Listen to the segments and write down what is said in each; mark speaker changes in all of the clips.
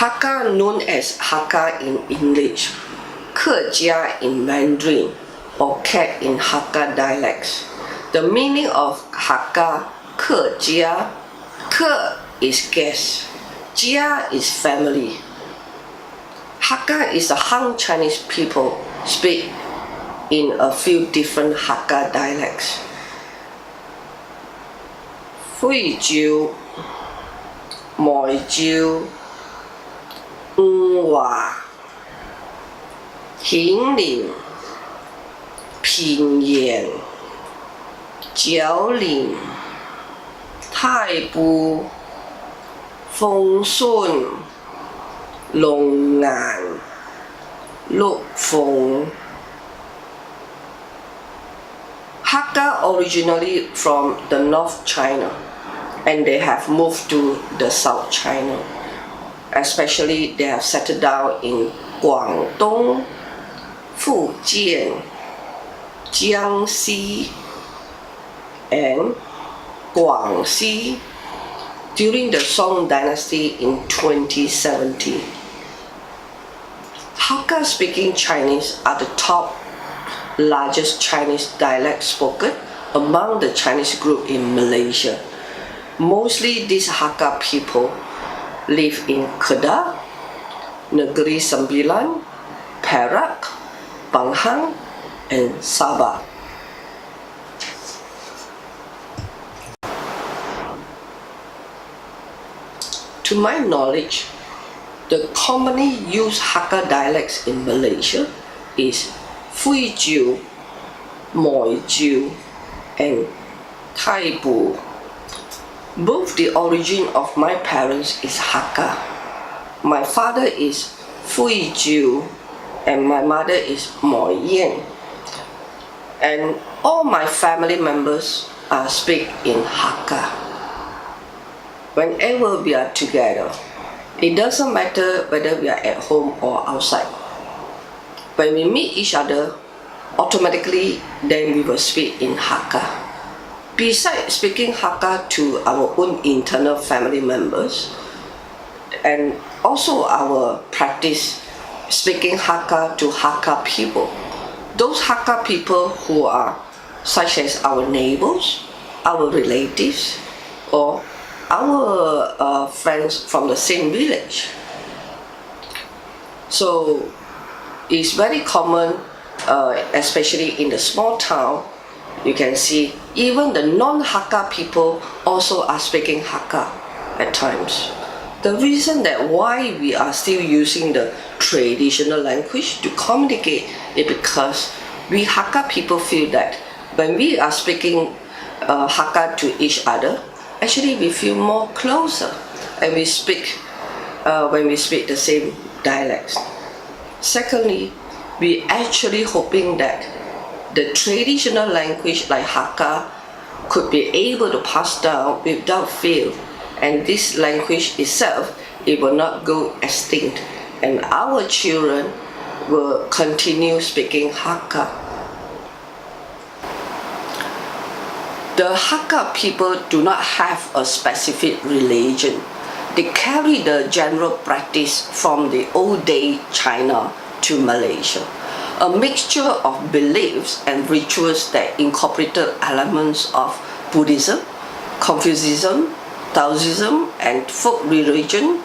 Speaker 1: Hakka, known as Hakka in English, Kejia in Mandarin, or Cat in Hakka dialects. The meaning of Hakka, Kejia, Ke is guest, Jia is family. Hakka is a Han Chinese people speak in a few different Hakka dialects. Hui Jiu, Moi Jiu, Wa, Hing Lin, Ping Yan, Jiao Lin, Tai Bu, Feng Sun, Long An, Luk Feng. Hakka originally from the North China, and they have moved to the South China. Especially they have settled down in Guangdong, Fujian, Jiangxi, and Guangxi during the Song Dynasty in 2017. Hakka speaking Chinese are the top largest Chinese dialect spoken among the Chinese group in Malaysia. Mostly these Hakka people live in Kedah, Negeri Sembilan, Perak, Pahang, and Sabah. To my knowledge, the commonly used Hakka dialects in Malaysia is Fui Jiu, Moi Jiu, and Tai Bu. Both the origin of my parents is Hakka. My father is Fui Jiu and my mother is Moi Yan. And all my family members speak in Hakka. Whenever we are together, it doesn't matter whether we are at home or outside. When we meet each other, automatically then we will speak in Hakka. Besides speaking Hakka to our own internal family members, and also our practice speaking Hakka to Hakka people, those Hakka people who are such as our neighbors, our relatives, or our friends from the same village. So it's very common, especially in the small town, you can see even the non-Hakka people also are speaking Hakka at times. The reason that why we are still using the traditional language to communicate is because we Hakka people feel that when we are speaking Hakka to each other, actually we feel more closer and we speak when we speak the same dialects. Secondly, we actually hoping that the traditional language like Hakka could be able to pass down without fail, and this language itself, it will not go extinct, and our children will continue speaking Hakka. The Hakka people do not have a specific religion. They carry the general practice from the old day China to Malaysia, a mixture of beliefs and rituals that incorporated elements of Buddhism, Confucianism, Taoism, and folk religion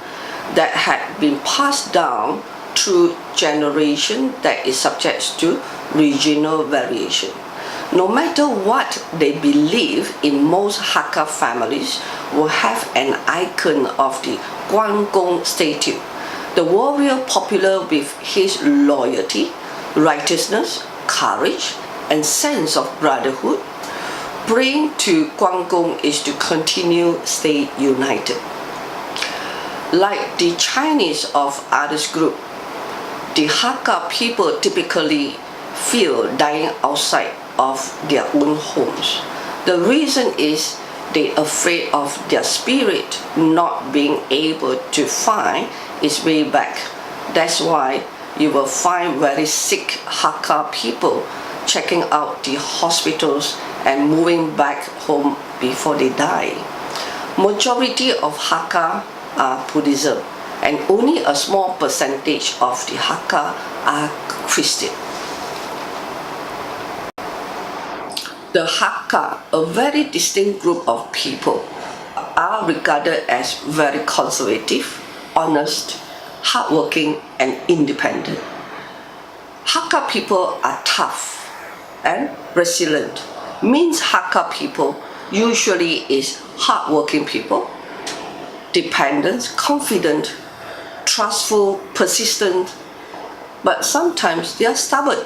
Speaker 1: that had been passed down through generation that is subject to regional variation. No matter what they believe in, most Hakka families will have an icon of the Guanggong statue, the warrior popular with his loyalty, righteousness, courage, and sense of brotherhood. Praying to Guanggong is to continue stay united. Like the Chinese of others group, the Hakka people typically feel dying outside of their own homes. The reason is they're afraid of their spirit not being able to find its way back. That's why you will find very sick Hakka people checking out the hospitals and moving back home before they die. Majority of Hakka are Buddhism, and only a small percentage of the Hakka are Christian. The Hakka, a very distinct group of people, are regarded as very conservative, honest, hardworking, and independent. Hakka people are tough and resilient. Means Hakka people usually is hardworking people, dependent, confident, trustful, persistent, but sometimes they are stubborn,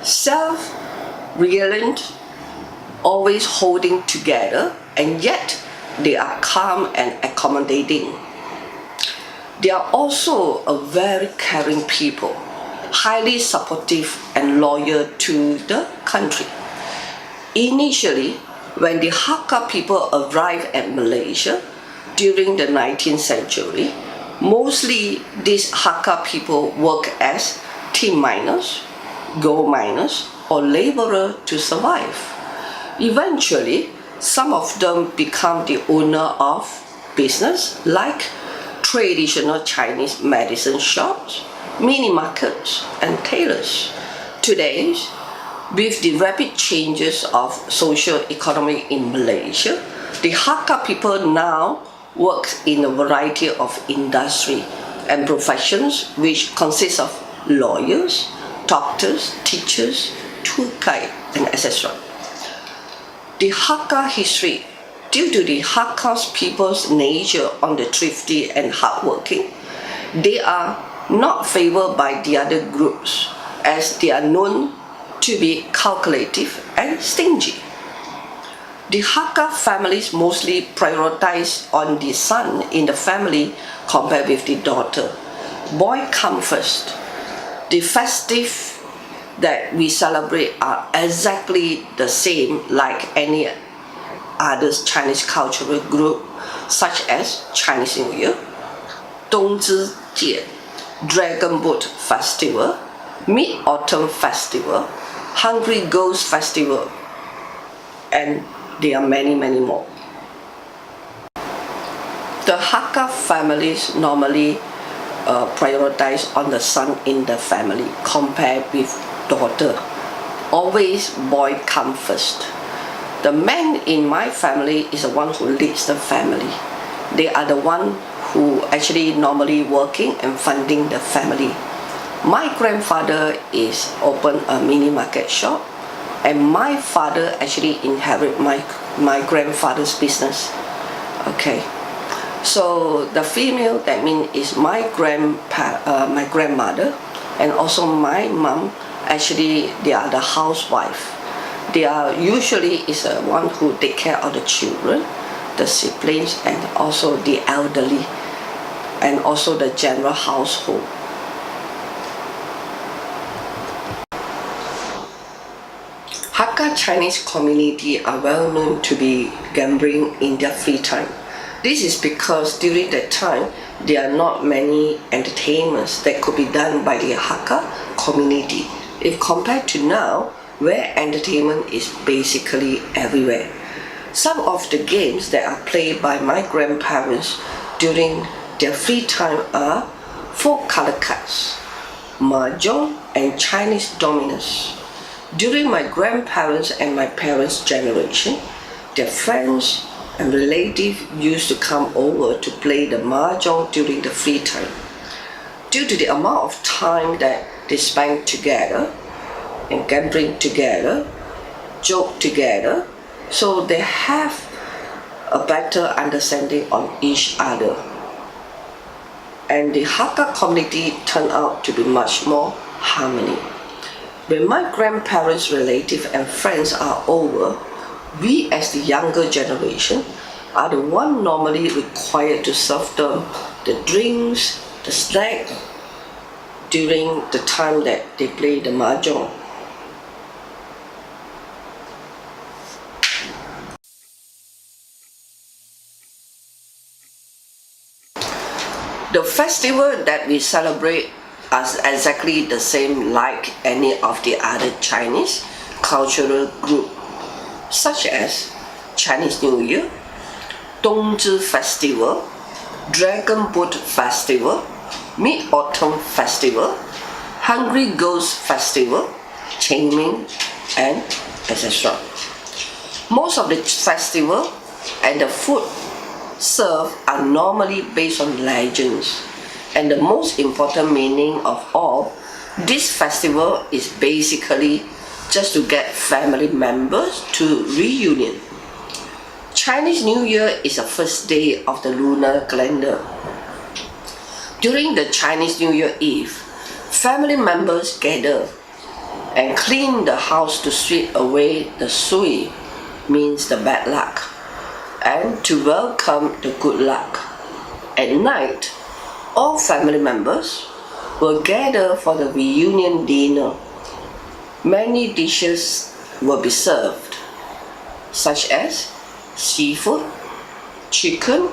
Speaker 1: self-reliant, always holding together, and yet they are calm and accommodating. They are also a very caring people, highly supportive and loyal to the country. Initially, when the Hakka people arrived at Malaysia during the 19th century, mostly these Hakka people work as tin miners, gold miners, or laborers to survive. Eventually, some of them become the owner of business like traditional Chinese medicine shops, mini markets, and tailors. Today, with the rapid changes of social economy in Malaysia, the Hakka people now work in a variety of industry and professions which consist of lawyers, doctors, teachers, tour guides, and etc. The Hakka history. Due to the Hakka people's nature on the thrifty and hardworking, they are not favored by the other groups as they are known to be calculative and stingy. The Hakka families mostly prioritize on the son in the family compared with the daughter. Boy come first. The festive that we celebrate are exactly the same like any other Chinese cultural group, such as Chinese New Year, Dongzhijie, Dragon Boat Festival, Mid-Autumn Festival, Hungry Ghost Festival, and there are many more. The Hakka families normally prioritize on the son in the family compared with daughter. Always boy come first. The man in my family is the one who leads the family. They are the one who actually normally working and funding the family. My grandfather is open a mini market shop, and my father actually inherit my grandfather's business. Okay, so the female, that means is my grandmother, and also my mom. Actually, they are the housewife. They are usually is the one who take care of the children, the siblings, and also the elderly, and also the general household. Hakka Chinese community are well known to be gambling in their free time. This is because during that time, there are not many entertainments that could be done by the Hakka community, if compared to now, where entertainment is basically everywhere. Some of the games that are played by my grandparents during their free time are 4-color cards, mahjong, and Chinese dominoes. During my grandparents' and my parents' generation, their friends and relatives used to come over to play the mahjong during the free time. Due to the amount of time that they spend together and gambling together, joke together, so they have a better understanding on each other. And the Hakka community turned out to be much more harmony. When my grandparents, relatives, and friends are over, we as the younger generation are the one normally required to serve them the drinks, the snack, during the time that they play the mahjong. The festival that we celebrate are exactly the same like any of the other Chinese cultural group, such as Chinese New Year, Dongzhi Festival, Dragon Boat Festival, Mid-Autumn Festival, Hungry Ghost Festival, Qingming, and etc. Most of the festival and the food served are normally based on legends, and the most important meaning of all, this festival is basically just to get family members to reunion. Chinese New Year is the first day of the lunar calendar. During the Chinese New Year Eve, family members gather and clean the house to sweep away the sui, means the bad luck, and to welcome the good luck. At night, all family members will gather for the reunion dinner. Many dishes will be served, such as seafood, chicken,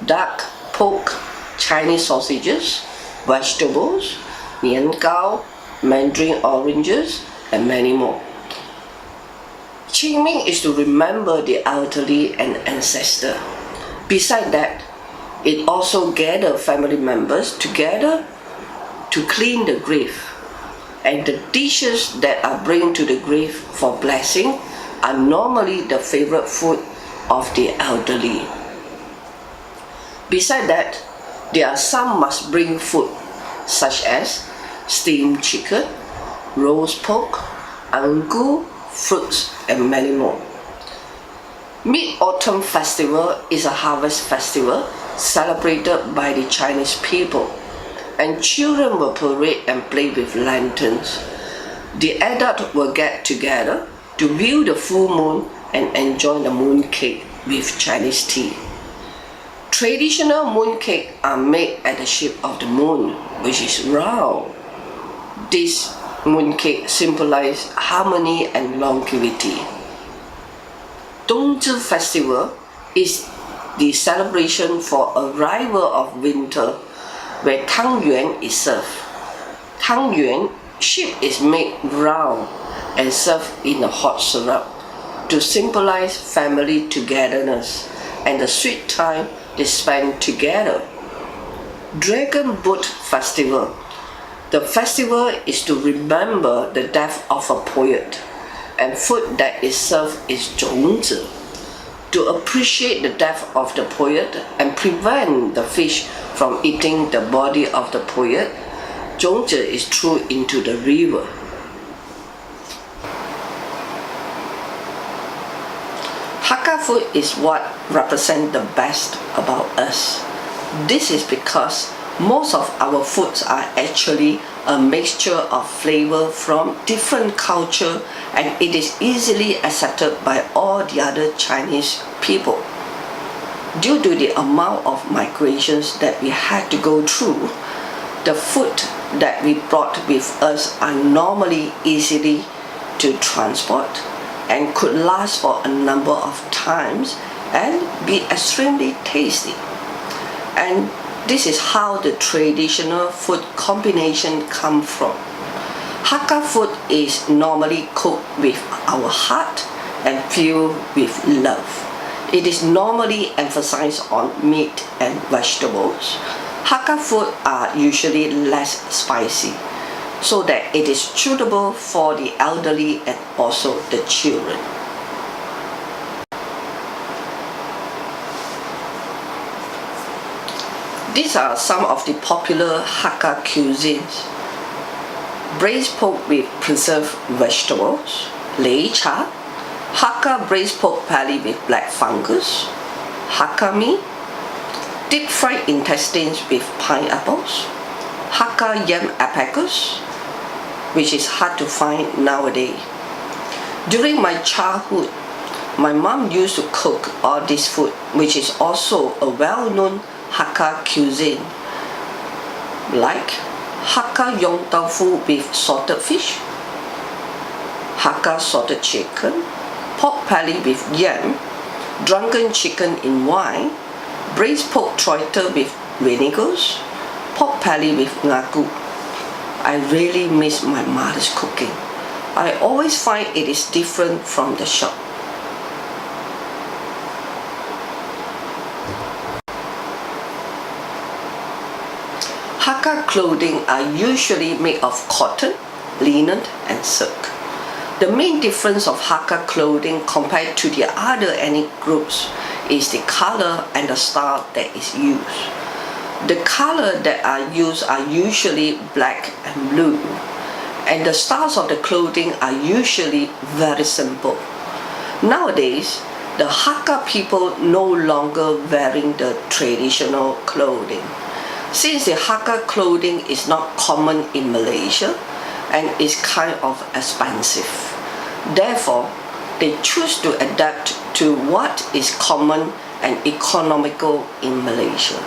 Speaker 1: duck, pork, Chinese sausages, vegetables, nian gao, mandarin oranges, and many more. Qingming is to remember the elderly and ancestor. Besides that, it also gathers family members together to clean the grave, and the dishes that are brought to the grave for blessing are normally the favorite food of the elderly. Besides that, there are some must bring food such as steamed chicken, roast pork, angu, fruits, and many more. Mid-Autumn Festival is a harvest festival celebrated by the Chinese people, and children will parade and play with lanterns. The adults will get together to view the full moon and enjoy the moon cake with Chinese tea. Traditional moon cakes are made at the shape of the moon, which is round. This moon cake symbolizes harmony and longevity. Dongzhi Festival is the celebration for arrival of winter, where Tang Yuan is served. Tang Yuan shape is made round and served in a hot syrup to symbolize family togetherness and the sweet time they spend together. Dragon Boat Festival. The festival is to remember the death of a poet, and food that is served is zhongzi. To appreciate the death of the poet and prevent the fish from eating the body of the poet, zhongzi is thrown into the river. Hakka food is what represents the best about us. This is because most of our foods are actually a mixture of flavor from different culture, and it is easily accepted by all the other Chinese people. Due to the amount of migrations that we had to go through, the food that we brought with us are normally easily to transport and could last for a number of times and be extremely tasty. And this is how the traditional food combination come from. Hakka food is normally cooked with our heart and filled with love. It is normally emphasized on meat and vegetables. Hakka food are usually less spicy, so that it is suitable for the elderly and also the children. These are some of the popular Hakka cuisines. Braised pork with preserved vegetables, lei cha, Hakka braised pork belly with black fungus, Hakka meat, deep fried intestines with pineapples, Hakka yam apagus, which is hard to find nowadays. During my childhood, my mom used to cook all this food, which is also a well-known Hakka cuisine, like Hakka yong tofu with salted fish, Hakka salted chicken, pork belly with yam, drunken chicken in wine, braised pork trotter with vinegars, pork belly with ngagu. I really miss my mother's cooking. I always find it is different from the shop. Hakka clothing are usually made of cotton, linen, and silk. The main difference of Hakka clothing compared to the other ethnic groups is the color and the style that is used. The color that are used are usually black and blue, and the styles of the clothing are usually very simple. Nowadays, the Hakka people no longer wearing the traditional clothing. Since the Hakka clothing is not common in Malaysia and is kind of expensive, therefore they choose to adapt to what is common and economical in Malaysia.